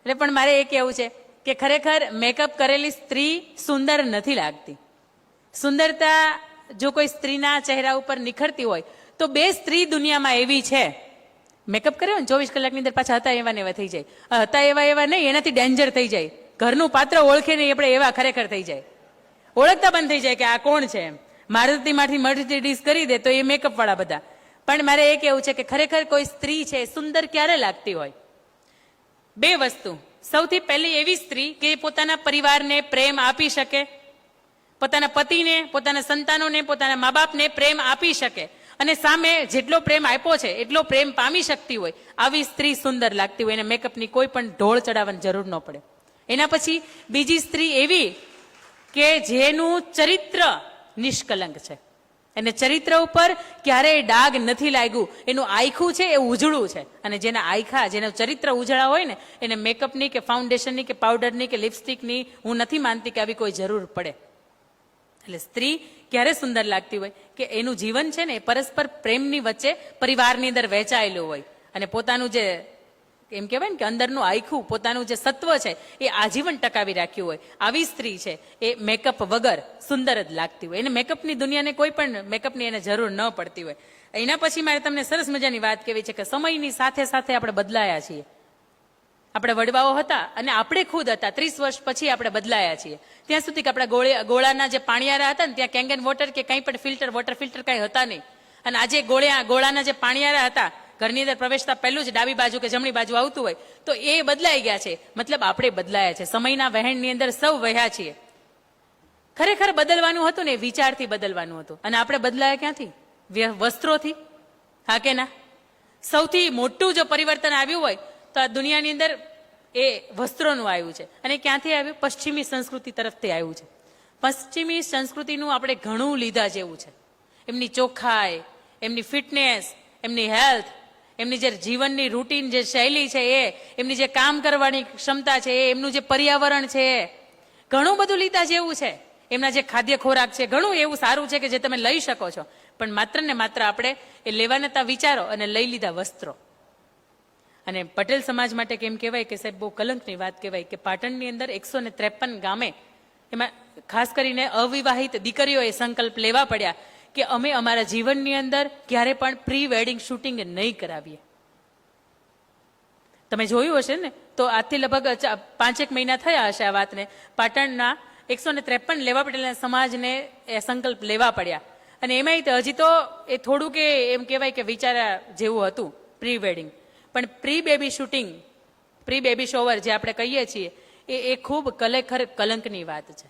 એટલે પણ મારે એ કહેવું છે કે ખરેખર મેકઅપ કરેલી સ્ત્રી સુંદર નથી લાગતી. સુંદરતા જો કોઈ સ્ત્રીના ચહેરા ઉપર નિખરતી હોય તો બે સ્ત્રી દુનિયામાં એવી છે, મેકઅપ કર્યો ને 24 કલાકની અંદર પાછા હતા એવા ને એવા થઈ જાય. હતા એવા નહીં, એનાથી ડેન્જર થઈ જાય. ઘરનું પાત્ર ઓળખે નહીં આપણે એવા ખરેખર થઈ જાય. ઓળખતા બંધ થઈ જાય કે આ કોણ છે. એમ મારુતિમાંથી મર્સિડીઝ કરી દે તો એ મેકઅપ વાળા બધા. પણ મારે એ કહેવું છે કે ખરેખર કોઈ સ્ત્રી છે સુંદર ક્યારે લાગતી હોય? બે વસ્તુ. સૌથી પહેલી એવી સ્ત્રી કે પોતાના પરિવારને પ્રેમ આપી શકે, પોતાના પતિને, પોતાના સંતાનોને, પોતાના મા બાપને પ્રેમ આપી શકે અને સામે જેટલો પ્રેમ આપ્યો છે એટલો પ્રેમ પામી શકતી હોય, આવી સ્ત્રી સુંદર લાગતી હોય. એને મેકઅપની કોઈ પણ ઢોળ ચડાવવાની જરૂર ન પડે. એના પછી બીજી સ્ત્રી એવી કે જેનું ચરિત્ર નિષ્કલંક છે, એને ચરિત્ર ઉપર ક્યારેય ડાઘ નથી લાગ્યું, એનું આયખું છે એ ઉજળું છે. અને જેના આયખા, જેનું ચરિત્ર ઉજળા હોય ને એને મેકઅપની કે ફાઉન્ડેશનની કે પાવડરની કે લિપસ્ટિકની હું નથી માનતી કે આવી કોઈ જરૂર પડે. એટલે સ્ત્રી ક્યારે સુંદર લાગતી હોય કે એનું જીવન છે ને એ પરસ્પર પ્રેમની વચ્ચે પરિવારની અંદર વહેંચાયેલું હોય અને પોતાનું જે એમ કહેવાય ને કે અંદરનું આયખું, પોતાનું જે સત્વ છે એ આજીવન ટકાવી રાખ્યું હોય. આવી સ્ત્રી છે એ મેકઅપ વગર સુંદર જ લાગતી હોય. એને મેકઅપની દુનિયાને કોઈ પણ મેકઅપની એને જરૂર ન પડતી હોય. એના પછી મારે તમને સરસ મજાની વાત કહેવી છે કે સમયની સાથે સાથે આપણે બદલાયા છીએ. આપણે વડવાઓ હતા અને આપણે ખુદ હતા, 30 વર્ષ પછી આપણે બદલાયા છીએ. ત્યાં સુધી કે આપણા ગોળાના જે પાણીયારા હતા ને ત્યાં કેંગન વોટર કે કંઈ પણ ફિલ્ટર, વોટર ફિલ્ટર કંઈ હતા નહીં. અને આજે ગોળાના જે પાણીયારા હતા ઘરની અંદર પ્રવેશતા પહેલું જ ડાબી બાજુ કે જમણી બાજુ આવતું હોય તો એ બદલાઈ ગયા છે. મતલબ આપણે બદલાયા છે. સમયના વહેણની અંદર સૌ વહ્યા છીએ. ખરેખર બદલવાનું હતું ને વિચારથી બદલવાનું હતું. અને આપણે બદલાયા ક્યાંથી? વસ્ત્રોથી. હા કે ના? સૌથી મોટું જો પરિવર્તન આવ્યું હોય તો આ દુનિયાની અંદર એ વસ્ત્રોનું આવ્યું છે. અને ક્યાંથી આવ્યું? પશ્ચિમી સંસ્કૃતિ તરફથી આવ્યું છે. પશ્ચિમી સંસ્કૃતિનું આપણે ઘણું લીધા જેવું છે. એમની ચોખ્ખાઈ, એમની ફિટનેસ, એમની હેલ્થ, એમની જે જીવનની રૂટીન જે શૈલી છે એ, એમની જે કામ કરવાની ક્ષમતા છે એ, એમનું જે પર્યાવરણ છે એ, ઘણું બધું લીધા જેવું છે. એમના જે ખાદ્ય ખોરાક છે ઘણું એવું સારું છે કે જે તમે લઈ શકો છો. પણ માત્ર ને માત્ર આપણે એ લેવાના વિચારો અને લઈ લીધા વસ્ત્રો. અને પટેલ સમાજ માટે કેમ કહેવાય કે સાહેબ બહુ કલંકની વાત કહેવાય કે પાટણની અંદર 153 ગામે એમાં ખાસ કરીને અવિવાહિત દીકરીઓએ સંકલ્પ લેવા પડ્યા કે અમે અમારા જીવનની અંદર ક્યારે પણ પ્રી વેડિંગ શૂટિંગ નહીં કરાવીએ. તમે જોયું હશે ને તો આજથી લગભગ 5 મહિના થયા હશે આ વાતને. પાટણના 153 લેવા પટેલના સમાજને એ સંકલ્પ લેવા પડ્યા. અને એમાંય હજી તો એ થોડુંક એમ કહેવાય કે વિચાર્યા જેવું હતું પ્રી વેડિંગ. પણ pre baby shooting, pre baby shower જે આપણે કહીએ છીએ એ ખૂબ ખરેખર કલંકની વાત છે.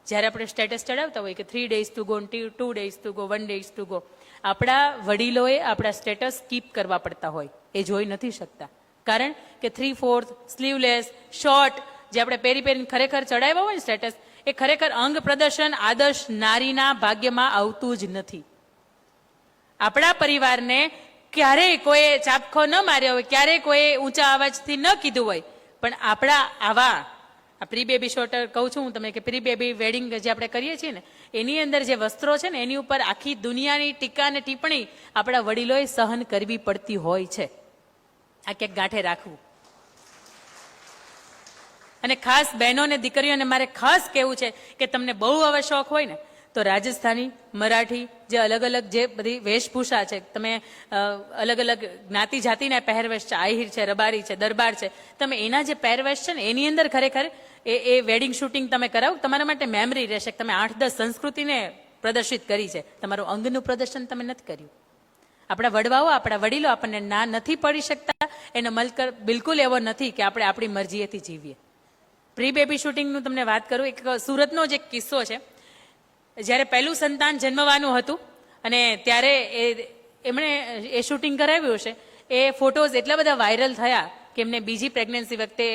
જ્યારે આપણે સ્ટેટસ ચડાવતા હોય કે 3 days to go, 2 days to go, 1 days to go, આપણા વડીલોએ આપણા સ્ટેટસ કીપ કરવા પડતા હોય એ જોઈ નથી શકતા. કારણ કે 3/4 સ્લીવલેસ શોર્ટ જે આપણે પહેરીને ખરેખર ચડાવ્યા હોય ને સ્ટેટસ, એ ખરેખર અંગ પ્રદર્શન આદર્શ નારીના ભાગ્યમાં આવતું જ નથી. આપણા પરિવારને ક્યારેય કોઈ ચાપખો ન માર્યો હોય, ક્યારેય કોઈ ઊંચા અવાજથી ન કીધું હોય, પણ આપણા આવા પ્રી બેબી શોટર કહું છું હું તમને કે પ્રી બેબી વેડિંગ જે આપણે કરીએ છીએ ને એની અંદર જે વસ્ત્રો છે ને એની ઉપર આખી દુનિયાની ટીકા અને ટિપ્પણી આપણા વડીલોએ સહન કરવી પડતી હોય છે. આ ક્યાંક ગાંઠે રાખવું. અને ખાસ બહેનો અને દીકરીઓને મારે ખાસ કહેવું છે કે તમને બહુ હવે શોખ હોય ને તો રાજસ્થાની, મરાઠી જે અલગ અલગ જે બધી વેશભૂષા છે, તમે અલગ અલગ જ્ઞાતિ જાતિના પહેરવેશ છે, આહિર છે, રબારી છે, દરબાર છે, તમે એના જે પહેરવેશ છે ને એની અંદર ખરેખર એ વેડિંગ શૂટિંગ તમે કરાવો તમારા માટે મેમરી રહેશે. તમે 8-10 સંસ્કૃતિને પ્રદર્શિત કરી છે, તમારું અંગનું પ્રદર્શન તમે નથી કર્યું. આપણા વડવાઓ, આપણા વડીલો આપણને ના નથી પડી શકતા એનો મલકર બિલકુલ એવો નથી કે આપણે આપણી મરજીએથી જીવીએ. પ્રી બેબી શૂટિંગનું તમને વાત કરું, એક સુરતનો જ એક કિસ્સો છે. જ્યારે પહેલું સંતાન જન્મવાનું હતું અને ત્યારે એમણે એ શૂટિંગ કરાવ્યું છે, એ ફોટોઝ એટલા બધા વાયરલ થયા કે એમને બીજી પ્રેગ્નન્સી વખતે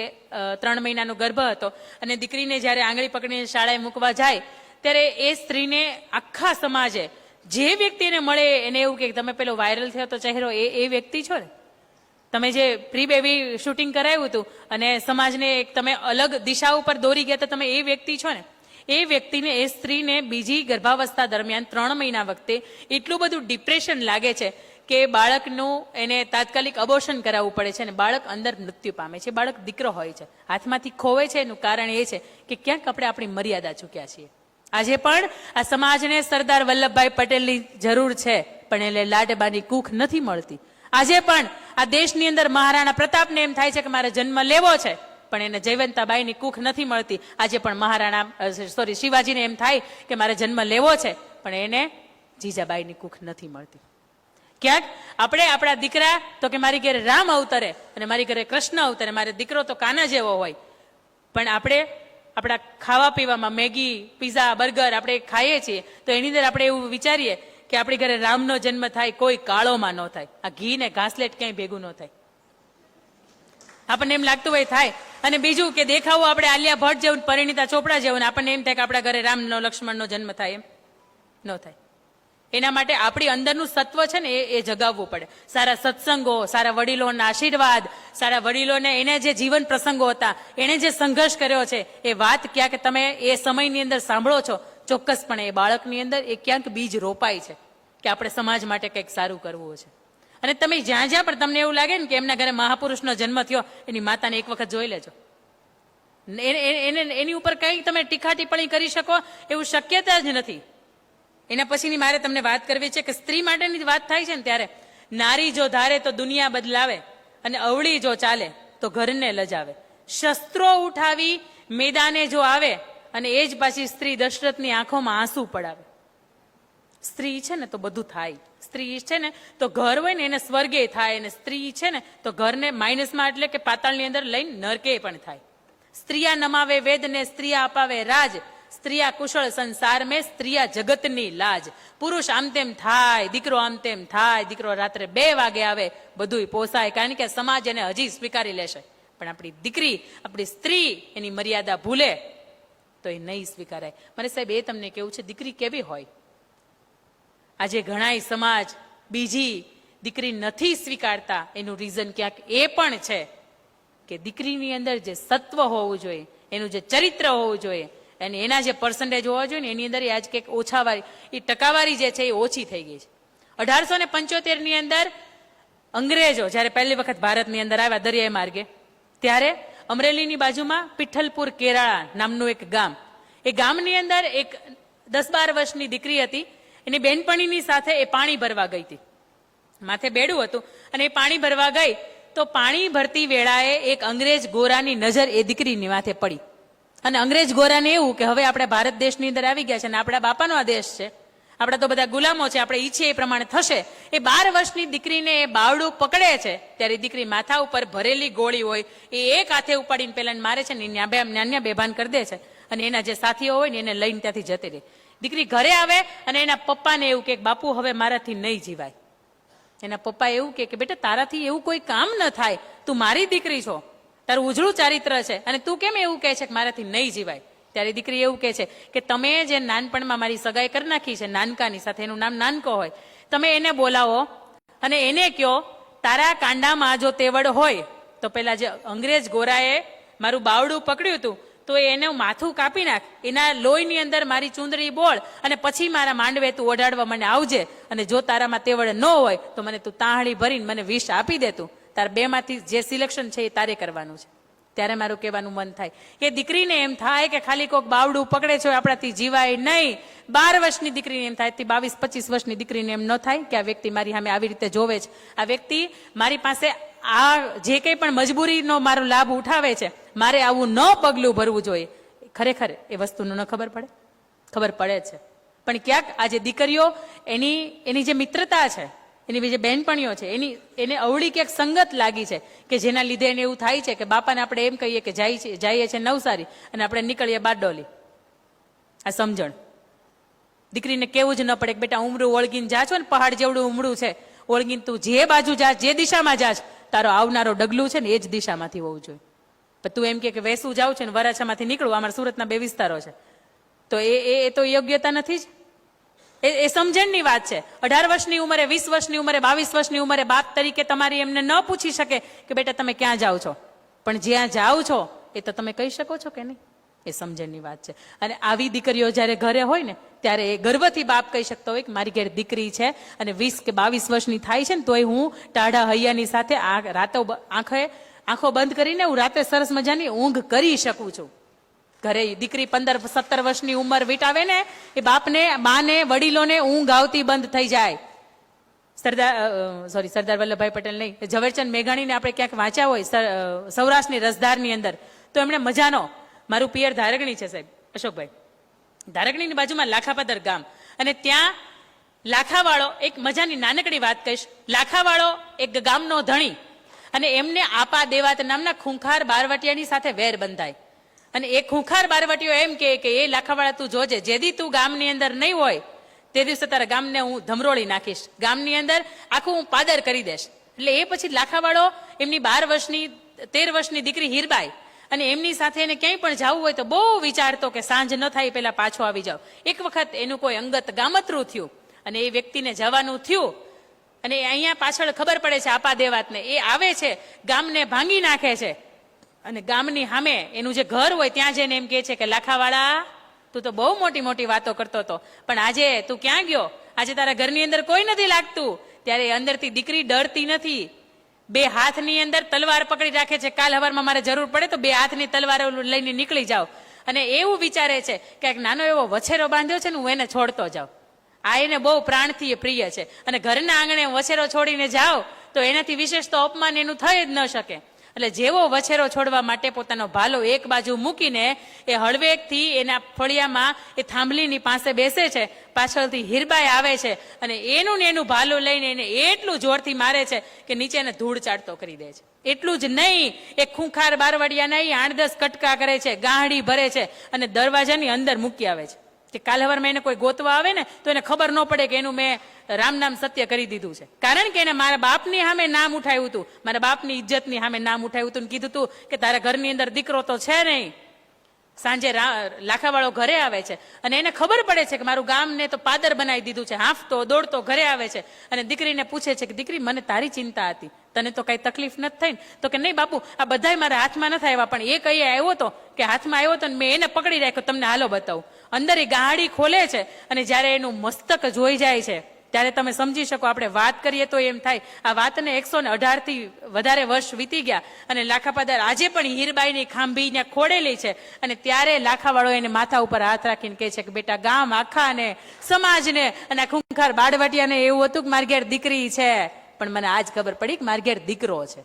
3 મહિનાનો ગર્ભ હતો અને દીકરીને જ્યારે આંગળી પકડીને શાળાએ મૂકવા જાય ત્યારે એ સ્ત્રીને આખા સમાજે જે વ્યક્તિને મળે એને એવું કે તમે પેલો વાયરલ થયો તો ચહેરો એ વ્યક્તિ છો ને, તમે જે પ્રી બેબી શૂટિંગ કરાવ્યું હતું અને સમાજને તમે અલગ દિશા ઉપર દોરી ગયા તો તમે એ વ્યક્તિ છો ને. એ વ્યક્તિને, એ સ્ત્રીને બીજી ગર્ભાવસ્થા દરમિયાન 3 મહિના વખતે એટલું બધું ડિપ્રેશન લાગે છે કે બાળકનું એને તાત્કાલિક અબોર્શન કરાવવું પડે છે અને બાળક અંદર મૃત્યુ પામે છે. બાળક દીકરો હોય છે, હાથમાંથી ખોવે છે. એનું કારણ એ છે કે ક્યાંક આપણે આપણી મર્યાદા ચૂક્યા છીએ. આજે પણ આ સમાજને સરદાર વલ્લભભાઈ પટેલની જરૂર છે, પણ એને લાડબાની કૂખ નથી મળતી. આજે પણ આ દેશની અંદર મહારાણા પ્રતાપને એમ થાય છે કે મારે જન્મ લેવો છે, પણ એને જયવંતાબાઈની કૂખ નથી મળતી. આજે પણ શિવાજીને એમ થાય કે મારે જન્મ લેવો છે, પણ એને જીજાબાઈની કૂખ નથી મળતી. ક્યાંક આપણે આપણા દીકરા તો કે મારી ઘરે રામ અવતરે અને મારી ઘરે કૃષ્ણ અવતરે, મારે દીકરો તો કાના જેવો હોય, પણ આપણે આપણા ખાવા પીવામાં મેગી, પીઝા, બર્ગર આપણે ખાઈએ છીએ તો એની અંદર આપણે એવું વિચારીએ કે આપણી ઘરે રામનો જન્મ થાય, કોઈ કાળોમાં ન થાય, આ ઘી ને ઘાસલેટ ક્યાંય ભેગું ન થાય. આપણને એમ લાગતું હોય થાય. અને બીજું કે દેખાવો આપણે આલિયા ભટ્ટ જેવું, પરિણીતા ચોપડા જેવું, આપણને એમ થાય કે આપણા ઘરે રામનો લક્ષ્મણનો જન્મ થાય, એમ ન થાય. એના માટે આપણી અંદરનું સત્વ છે ને એ જગાવવું પડે. સારા સત્સંગો, સારા વડીલોના આશીર્વાદ, સારા વડીલોને એને જે જીવન પ્રસંગો હતા, એને જે સંઘર્ષ કર્યો છે, એ વાત ક્યાંક તમે એ સમયની અંદર સાંભળો છો, ચોક્કસપણે એ બાળકની અંદર એ ક્યાંક બીજ રોપાય છે કે આપણે સમાજ માટે કંઈક સારું કરવું છે. અને તમે જ્યાં જ્યાં પણ તમને એવું લાગે ને કે એમના ઘરે મહાપુરુષનો જન્મ થયો, એની માતાને એક વખત જોઈ લેજો. એની ઉપર કઈ તમે ટીકા ટિપ્પણી કરી શકો એવું શક્યતા જ નથી. એના પછીની મારે તમને વાત કરવી છે કે સ્ત્રી માટેની વાત થાય છે ને ત્યારે નારી જો ધારે તો દુનિયા બદલાવે અને અવળી જો ચાલે તો ઘરને લજાવે. શસ્ત્રો ઉઠાવી મેદાને જો આવે અને એ જ પાછી સ્ત્રી દશરથની આંખોમાં આંસુ પડાવે. સ્ત્રી છે ને તો બધું થાય. સ્ત્રી છે ને તો ઘર હોય ને એને સ્વર્ગે થાય, અને સ્ત્રી છે ને તો ઘરને માઇનસમાં એટલે કે પાતાળની અંદર લઈને નરકે પણ થાય. સ્ત્રીયા નમાવે વેદ ને સ્ત્રીયા અપાવે રાજ, સ્ત્રીયા કુશળ સંસાર મેં સ્ત્રીયા જગતની લાજ. પુરુષ આમ તેમ થાય, દીકરો આમ તેમ થાય, દીકરો રાત્રે 2 વાગે આવે, બધુંય પોસાય, કારણ કે સમાજ એને હજી સ્વીકારી લેશે. પણ આપણી દીકરી, આપણી સ્ત્રી એની મર્યાદા ભૂલે તો એ નહીં સ્વીકારાય. મને સાહેબ એ તમને કેવું છે, દીકરી કેવી હોય? આજે ઘણાય સમાજ બીજી દીકરી નથી સ્વીકારતા. એનું રીઝન ક્યાંક એ પણ છે કે દીકરીની અંદર જે સત્વ હોવું જોઈએ, એનું જે ચરિત્ર હોવું જોઈએ, અને એના જે પર્સન્ટેજ હોવા જોઈએ ને એની અંદર આજ કંઈક ઓછાવાળી, એ ટકાવારી જે છે એ ઓછી થઈ ગઈ છે. 1875 ની અંદર અંગ્રેજો જયારે પહેલી વખત ભારતની અંદર આવ્યા દરિયાઈ માર્ગે, ત્યારે અમરેલીની બાજુમાં પિઠ્ઠલપુર કેરાળા નામનું એક ગામ, એ ગામની અંદર એક 10-12 વર્ષની દીકરી હતી. એની બેનપણીની સાથે એ પાણી ભરવા ગઈ હતી. માથે બેડું હતું અને એ પાણી ભરવા ગઈ તો પાણી ભરતી વેળાએ એક અંગ્રેજ ગોરાની નજર એ દીકરીની માથે પડી. અને અંગ્રેજ ગોરાને એવું કે હવે આપણે ભારત દેશની અંદર આવી ગયા છે અને આપણા બાપાનો આ દેશ છે, આપણા તો બધા ગુલામો છે, આપણે ઈચ્છીએ એ પ્રમાણે થશે. એ 12 વર્ષની દીકરીને એ બાવડું પકડે છે ત્યારે દીકરી માથા ઉપર ભરેલી ગોળી હોય એ એક હાથે ઉપાડીને પેલા મારે છે ને નાન્યા બેભાન કરી દે છે. અને એના જે સાથીઓ હોય ને એને લઈને ત્યાંથી જતી રહે. દીકરી ઘરે આવે અને એના પપ્પાને એવું કે બાપુ હવે મારાથી નહીં જીવાય. એના પપ્પા એવું કે બેટા તારાથી એવું કોઈ કામ ન થાય, તું મારી દીકરી છો, તારું ઉજળું ચારિત્ર છે અને તું કેમ એવું કહે છે કે મારાથી નહીં જીવાય? ત્યારે દીકરી એવું કહે છે કે તમે જે નાનપણમાં મારી સગાઈ કરી નાખી છે નાનકાની સાથે, એનું નામ નાનકો હોય, તમે એને બોલાવો અને એને કહો તારા કાંડામાં જો તેવડ હોય તો પેલા જે અંગ્રેજ ગોરાએ મારું બાવડું પકડ્યું હતું તો એનું માથું કાપી નાખ, એના લોહીની અંદર મારી ચૂંદડી બોળ અને પછી મારા માંડવે તું ઓઢાડવા મને આવજે. અને જો તારામાં તેવડ ન હોય તો મને તું તાહણી ભરીને મને વિષ આપી દે. તું તાર 2 માંથી જે સિલેક્શન છે એ તારે કરવાનું છે. ત્યારે મારું કહેવાનું મન થાય કે દીકરીને એમ થાય કે ખાલી કોઈક બાવડું પકડે છે આપણાથી જીવાય નહીં. 12 વર્ષની દીકરીને એમ થાય, 22-25 વર્ષની દીકરીને એમ ન થાય કે આ વ્યક્તિ મારી સામે આવી રીતે જોવે છે, આ વ્યક્તિ મારી પાસે આ જે કંઈ પણ મજબૂરીનો મારો લાભ ઉઠાવે છે, મારે આવું ન પગલું ભરવું જોઈએ. ખરેખર એ વસ્તુનું ન ખબર પડે? ખબર પડે છે. પણ ક્યાંક આજે દીકરીઓ એની જે મિત્રતા છે, એની જે બહેનપણીઓ છે, એને અવળી ક્યાંક સંગત લાગી છે કે જેના લીધે એને એવું થાય છે કે બાપાને આપણે એમ કહીએ કે જઈએ છે નવસારી અને આપણે નીકળીએ બારડોલી. આ સમજણ દીકરીને કેવું જ ન પડે કે બેટા ઉમરું ઓળગીને જા છો ને, પહાડ જેવડું ઉમરું છે, ઓળગીને તું જે બાજુ જા, જે દિશામાં જાશ, તારો આવનારો ડગલું છે ને એ જ દિશામાંથી હોવું જોઈએ. પણ તું એમ કે વેસું જાવ છે ને વરાછામાંથી નીકળવું, અમારા સુરતના 2 વિસ્તારો છે, તો એ તો યોગ્યતા નથી જ. એ સમજણની વાત છે. 18 વર્ષની ઉંમરે, 20 વર્ષની ઉંમરે, 22 વર્ષની ઉંમરે બાપ તરીકે તમારી એમને ન પૂછી શકે કે બેટા તમે ક્યાં જાઓ છો, પણ જ્યાં જાઓ છો એ તો તમે કહી શકો છો કે નહીં? એ સમજણની વાત છે. અને આવી દીકરીઓ જ્યારે ઘરે હોય ને ત્યારે એ ગર્વથી બાપ કહી શકતો હોય કે મારી ઘેર દીકરી છે અને 20 કે 22 વર્ષની થાય છે ને તોય હું ટાઢા હૈયાની સાથે રાતો આંખો બંધ કરીને હું રાતે સરસ મજાની ઊંઘ કરી શકું છું. ઘરે દીકરી 15-17 વર્ષની ઉંમર વીટાવે ને એ બાપને, બાને, વડીલોને ઊંઘ આવતી બંધ થઈ જાય. સરદાર વલ્લભભાઈ પટેલ નહીં, ઝવેરચંદ મેઘાણીને આપણે ક્યાંક વાંચ્યા હોય સૌરાષ્ટ્રની રસધારની અંદર, તો એમણે મજાનો, મારું પિયર ધારગણી છે સાહેબ અશોકભાઈ, ધારગણીની બાજુમાં લાખાપદર ગામ, અને ત્યાં લાખાવાળો, એક મજાની નાનકડી વાત કહીશ, લાખાવાળો એક ગામનો ધણી, અને એમને આપા દેવાત નામના ખૂંખાર બારવટિયાની સાથે વેર બંધાય. અને એ ખૂંખાર બારવટીયો એમ કે એ લાખાવાળા તું જોજે, જેદી તું ગામની અંદર નહીં હોય તે દિવસે તારા ગામને હું ધમરોળી નાખીશ, ગામની અંદર આખું હું પાદર કરી દઈશ. એટલે એ પછી લાખાવાળો એમની 13 વર્ષની દીકરી હીરબાઈ, અને એમની સાથે એને ક્યાંય પણ જવું હોય તો બહુ વિચારતો કે સાંજ ન થાય પેલા પાછો આવી જાવ. એક વખત એનું કોઈ અંગત ગામતરું થયું અને એ વ્યક્તિને જવાનું થયું, અને અહીંયા પાછળ ખબર પડે છે આપા દેવાતને, એ આવે છે, ગામને ભાંગી નાખે છે, અને ગામની સામે એનું જે ઘર હોય ત્યાં જઈને એમ કહે છે કે લાખાવાળા તું તો બહુ મોટી મોટી વાતો કરતો હતો, પણ આજે તું ક્યાં ગયો? આજે તારા ઘરની અંદર કોઈ નથી લાગતું. ત્યારે અંદરથી દીકરી ડરતી નથી, 2 હાથની અંદર તલવાર પકડી રાખે છે, કાલ હવારમાં મારે જરૂર પડે તો 2 હાથની તલવાર લઈને નીકળી જાવ. અને એવું વિચારે છે કે એક નાનો એવો વછેરો બાંધ્યો છે ને હું એને છોડતો જાઉં. આ એને બહુ પ્રાણથી પ્રિય છે, અને ઘરના આંગણે વછેરો છોડીને જાઓ તો એનાથી વિશેષ તો અપમાન એનું થઈ જ ન શકે. એટલે જેવો વછેરો છોડવા માટે પોતાનો ભાલો એક બાજુ મૂકીને એ હળવેકથી એના ફળિયામાં એ થાંભલીની પાસે બેસે છે, પાછળથી હીરબાઈ આવે છે અને એનું ને એનું ભાલું લઈને એને એટલું જોરથી મારે છે કે નીચે એને ધૂળ ચાટતો કરી દે છે. એટલું જ નહીં, એ ખૂંખાર બારવડિયા નહીં 8-10 કટકા કરે છે, ગાંહડી ભરે છે અને દરવાજાની અંદર મૂકી આવે છે કે કાલ હવારમાં એને કોઈ ગોતવા આવે ને તો એને ખબર ન પડે કે એનું મેં રામ નામ સત્ય કરી દીધું છે. કારણ કે એને મારા બાપની સામે નામ ઉઠાવ્યું હતું, મારા બાપની ઇજ્જતની સામે નામ ઉઠાવ્યું હતું, કીધું હતું કે તારા ઘરની અંદર દીકરો તો છે નહીં. સાંજે લાખાવાળો ઘરે આવે છે અને એને ખબર પડે છે કે મારું ગામને તો પાદર બનાવી દીધું છે, હાંફતો દોડતો ઘરે આવે છે અને દીકરીને પૂછે છે કે દીકરી મને તારી ચિંતા હતી, તને તો કઈ તકલીફ નથી થઈ ને? તો કે નહીં બાપુ, આ બધાય મારા હાથમાં નથી આવ્યા, પણ એ કઈ આવ્યો હતો કે હાથમાં આવ્યો હતો ને મેં એને પકડી રાખ્યો, તમને હાલો બતાવું. અંદર એ ગાડી ખોલે છે અને જયારે એનું મસ્તક જોઈ જાય છે ત્યારે તમે સમજી શકો, આપણે વાત કરીએ તો એમ થાય આ વાતને 118 થી વધારે વર્ષ વીતી ગયા અને લાખાપાદર આજે પણ હીરબાઈની ખાંભી ત્યાં ખોડેલી છે. અને ત્યારે લાખાવાળો એને માથા ઉપર હાથ રાખીને કહે છે કે બેટા, ગામ આખાને, સમાજને અને આ ખૂંખાર બાળવટિયાને એવું હતું કે મારી ઘેર દીકરી છે, પણ મને આજ ખબર પડી કે મારી ઘેર દીકરો છે.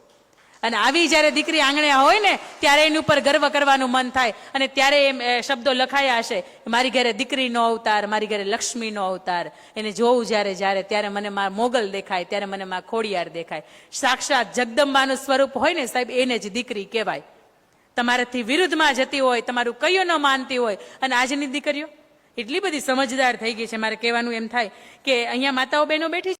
અને આવી જયારે દીકરી આંગણે હોય ને ત્યારે એની ઉપર ગર્વ કરવાનું મન થાય, અને ત્યારે એમ શબ્દો લખાયા હશે, મારી ઘરે દીકરીનો અવતાર, મારી ઘરે લક્ષ્મીનો અવતાર. એને જોવું જ્યારે ત્યારે મને મારા મોગલ દેખાય, ત્યારે મને મારા ખોડિયાર દેખાય. સાક્ષાત જગદંબાનું સ્વરૂપ હોય ને સાહેબ, એને જ દીકરી કહેવાય. તમારાથી વિરુદ્ધમાં જતી હોય, તમારું કયું ન માનતી હોય. અને આજની દીકરીઓ એટલી બધી સમજદાર થઈ ગઈ છે, મારે કહેવાનું એમ થાય કે અહીંયા માતાઓ બહેનો બેઠી